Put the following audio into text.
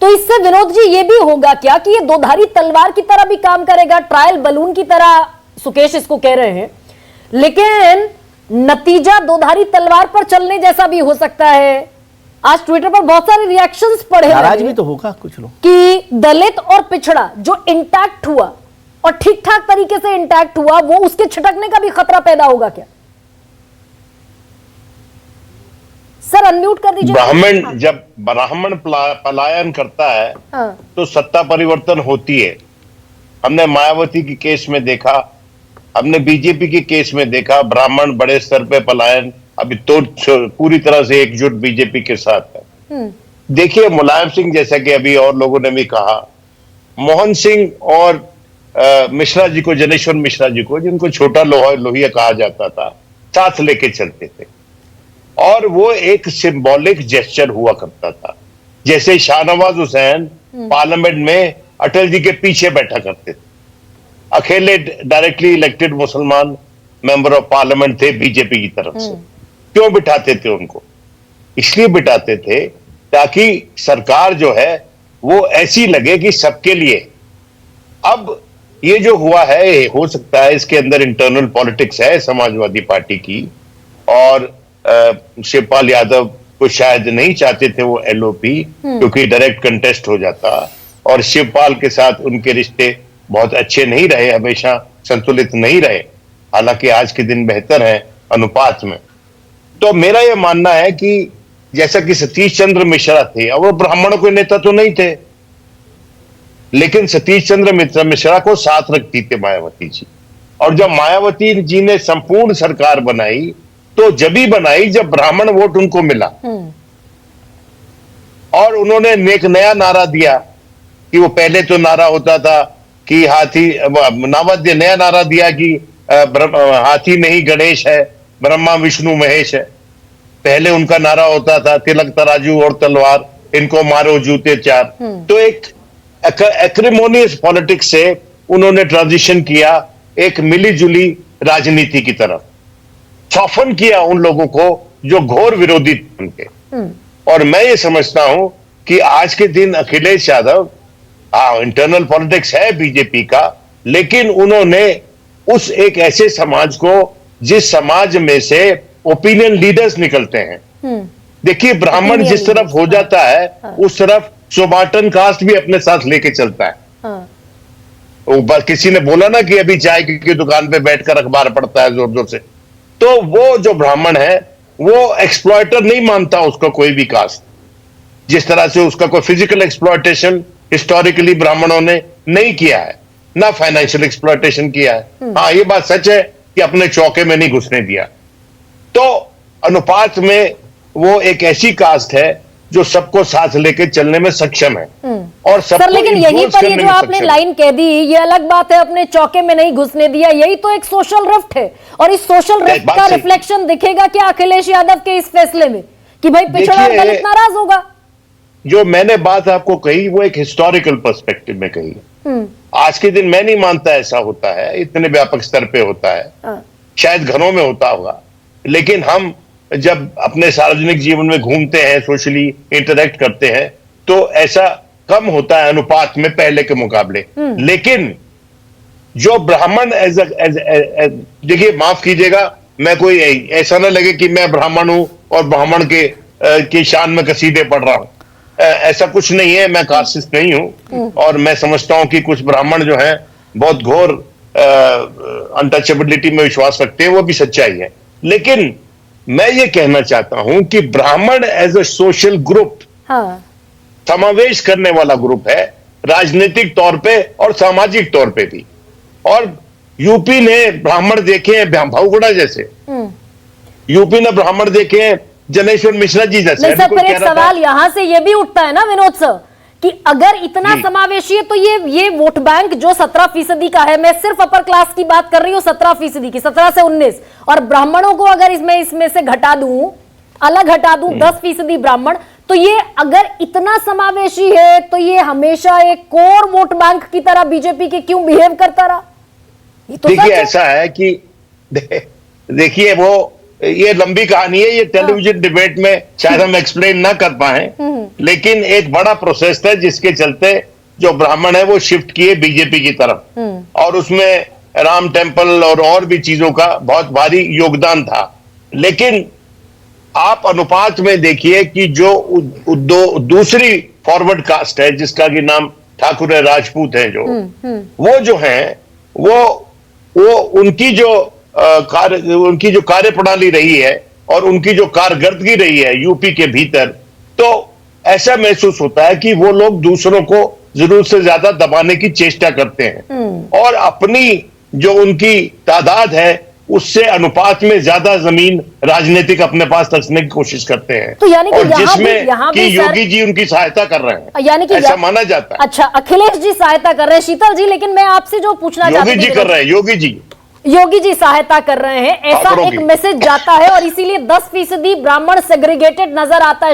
तो इससे विनोद जी ये भी होगा क्या कि ये दोधारी तलवार की तरह भी काम करेगा, ट्रायल बलून की तरह सुकेश इसको कह रहे हैं, लेकिन नतीजा दोधारी तलवार पर चलने जैसा भी हो सकता है। आज ट्विटर पर बहुत सारे रिएक्शंस पढ़े, नाराज भी तो होगा कुछ लोग कि दलित और पिछड़ा जो इंटैक्ट हुआ और ठीक ठाक तरीके से इंटैक्ट हुआ, वो उसके छिटकने का भी खतरा पैदा होगा क्या? सर अनम्यूट कर दीजिए। ब्राह्मण जब ब्राह्मण पलायन करता है तो सत्ता परिवर्तन होती है। हमने मायावती के केस में देखा, हमने बीजेपी के केस में देखा, ब्राह्मण बड़े स्तर पे पलायन अभी तो पूरी तरह से एकजुट बीजेपी के साथ है। देखिए मुलायम सिंह, जैसा कि अभी और लोगों ने भी कहा, मोहन सिंह और मिश्रा जी को, जनेश्वर मिश्रा जी को, जिनको छोटा लोहिया कहा जाता था, साथ लेके चलते थे और वो एक सिंबॉलिक जेस्चर हुआ करता था। जैसे शाहनवाज हुसैन पार्लियामेंट में अटल जी के पीछे बैठा करते थे, अकेले डायरेक्टली इलेक्टेड मुसलमान मेंबर ऑफ पार्लियामेंट थे बीजेपी की तरफ से। क्यों बिठाते थे उनको? इसलिए बिठाते थे ताकि सरकार जो है वो ऐसी लगे कि सबके लिए। अब ये जो हुआ है, हो सकता है इसके अंदर इंटरनल पॉलिटिक्स है समाजवादी पार्टी की, और शिवपाल यादव को शायद नहीं चाहते थे वो एलओपी, क्योंकि डायरेक्ट कंटेस्ट हो जाता, और शिवपाल के साथ उनके रिश्ते बहुत अच्छे नहीं रहे, हमेशा संतुलित नहीं रहे, हालांकि आज के दिन बेहतर है अनुपात में। तो मेरा यह मानना है कि जैसा कि सतीश चंद्र मिश्रा थे, और वो ब्राह्मणों के नेता तो नहीं थे, लेकिन सतीश चंद्र मिश्रा को साथ रखती थी मायावती जी। और जब मायावती जी ने संपूर्ण सरकार बनाई तो जब भी बनाई जब ब्राह्मण वोट उनको मिला, और उन्होंने एक नया नारा दिया कि वो पहले तो नारा होता था कि हाथी, नावाद्य नया नारा दिया कि हाथी नहीं गणेश है, ब्रह्मा विष्णु महेश है। पहले उनका नारा होता था तिलक तराजू और तलवार, इनको मारो जूते चार। तो एक एक्रिमोनियस पॉलिटिक्स से उन्होंने ट्रांजिशन किया एक मिली-जुली राजनीति की तरफ, सॉफन किया उन लोगों को जो घोर विरोधी थे उनके। और मैं ये समझता हूं कि आज के दिन अखिलेश यादव, इंटरनल पॉलिटिक्स है बीजेपी का, लेकिन उन्होंने उस एक ऐसे समाज को, जिस समाज में से ओपिनियन लीडर्स निकलते हैं, देखिए ब्राह्मण जिस तरफ हो जाता है उस तरफ सुबार्टन कास्ट भी अपने साथ लेके चलता है। किसी ने बोला ना कि अभी चाय की दुकान पे बैठकर अखबार पढ़ता है जोर जोर से, तो वो जो ब्राह्मण है वो एक्सप्लॉयटर नहीं मानता उसका कोई भी कास्ट, जिस तरह से उसका कोई फिजिकल एक्सप्लॉयटेशन हिस्टोरिकली ब्राह्मणों ने नहीं किया है, ना फाइनेंशियल एक्सप्लॉयटेशन किया है। हाँ, ये बात सच है कि अपने चौके में नहीं घुसने दिया। तो अनुपात में वो एक ऐसी कास्ट है जो सबको साथ लेके चलने में सक्षम है और सबको। सर लेकिन यहीं पर ये जो आपने लाइन कह दी, ये अलग बात है, अपने चौके में नहीं घुसने दिया, यही तो एक सोशल रिफ्ट है, और इस सोशल रिफ्ट का रिफ्लेक्शन दिखेगा क्या अखिलेश यादव के इस फैसले में कि भाई पिछड़ा और दलित नाराज होगा? जो मैंने बात आपको कही वो एक हिस्टोरिकल पर्सपेक्टिव में कही है। आज के दिन मैं नहीं मानता ऐसा होता है, इतने व्यापक स्तर पे होता है, शायद घरों में होता होगा, लेकिन हम जब अपने सार्वजनिक जीवन में घूमते हैं, सोशली इंटरेक्ट करते हैं, तो ऐसा कम होता है अनुपात में पहले के मुकाबले। लेकिन जो ब्राह्मण देखिए, माफ कीजिएगा, मैं कोई ऐसा ना लगे कि मैं ब्राह्मण हूं और ब्राह्मण के शान में कसीदे पढ़ रहा हूं, ऐसा कुछ नहीं है। मैं कास्टिस्ट नहीं हूं और मैं समझता हूं कि कुछ ब्राह्मण जो हैं बहुत घोर अनटचेबिलिटी में विश्वास रखते हैं, वो भी सच्चाई है। लेकिन मैं ये कहना चाहता हूं कि ब्राह्मण एज अ सोशल ग्रुप, समावेश करने वाला ग्रुप है, राजनीतिक तौर पे और सामाजिक तौर पे भी। और यूपी ने ब्राह्मण देखे हैं भावगुड़ा जैसे, यूपी ने ब्राह्मण देखे हैं जनेश्वर मिश्रा जी जैसे। नहीं सर, फिर एक सवाल यहां से ये भी उठता है ना विनोद सर, कि अगर इतना समावेशी है तो ये वोट बैंक जो 17% का है, मैं सिर्फ अपर क्लास की बात कर रही हूं, 17% की, 17 से 19, और ब्राह्मणों को अगर इसमें से घटा दूं, अलग हटा दूं 10% ब्राह्मण, तो ये अगर इतना समावेशी है तो ये हमेशा एक कोर वोट बैंक की तरह बीजेपी के क्यों बिहेव करता रहा? ये तो देखिए ऐसा है कि देखिए वो ये लंबी कहानी है, ये टेलीविजन डिबेट में शायद हम एक्सप्लेन ना कर पाए, लेकिन एक बड़ा प्रोसेस था जिसके चलते जो ब्राह्मण है वो शिफ्ट किए बीजेपी की तरफ, और उसमें राम टेम्पल और भी चीजों का बहुत भारी योगदान था। लेकिन आप अनुपात में देखिए कि जो दूसरी फॉरवर्ड कास्ट है जिसका कि नाम ठाकुर है, राजपूत है, जो वो जो है वो उनकी जो कार्य प्रणाली रही है और उनकी जो कारकर्दगी रही है यूपी के भीतर, तो ऐसा महसूस होता है कि वो लोग दूसरों को जरूरत से ज्यादा दबाने की चेष्टा करते हैं और अपनी जो उनकी तादाद है उससे अनुपात में ज्यादा जमीन राजनीतिक अपने पास रखने की कोशिश करते हैं। तो यानी कि और यहाँ जिसमें भी कि योगी जी उनकी सहायता कर रहे हैं, यानी कि ऐसा माना जाता है। अच्छा, अखिलेश जी सहायता कर रहे हैं, शीतल जी, लेकिन मैं आपसे जो पूछना चाहती योगी जी कर रहे हैं, योगी जी सहायता कर रहे हैं, ऐसा एक मैसेज जाता है और इसीलिए 10% ब्राह्मण सेग्रीगेटेड नजर आता है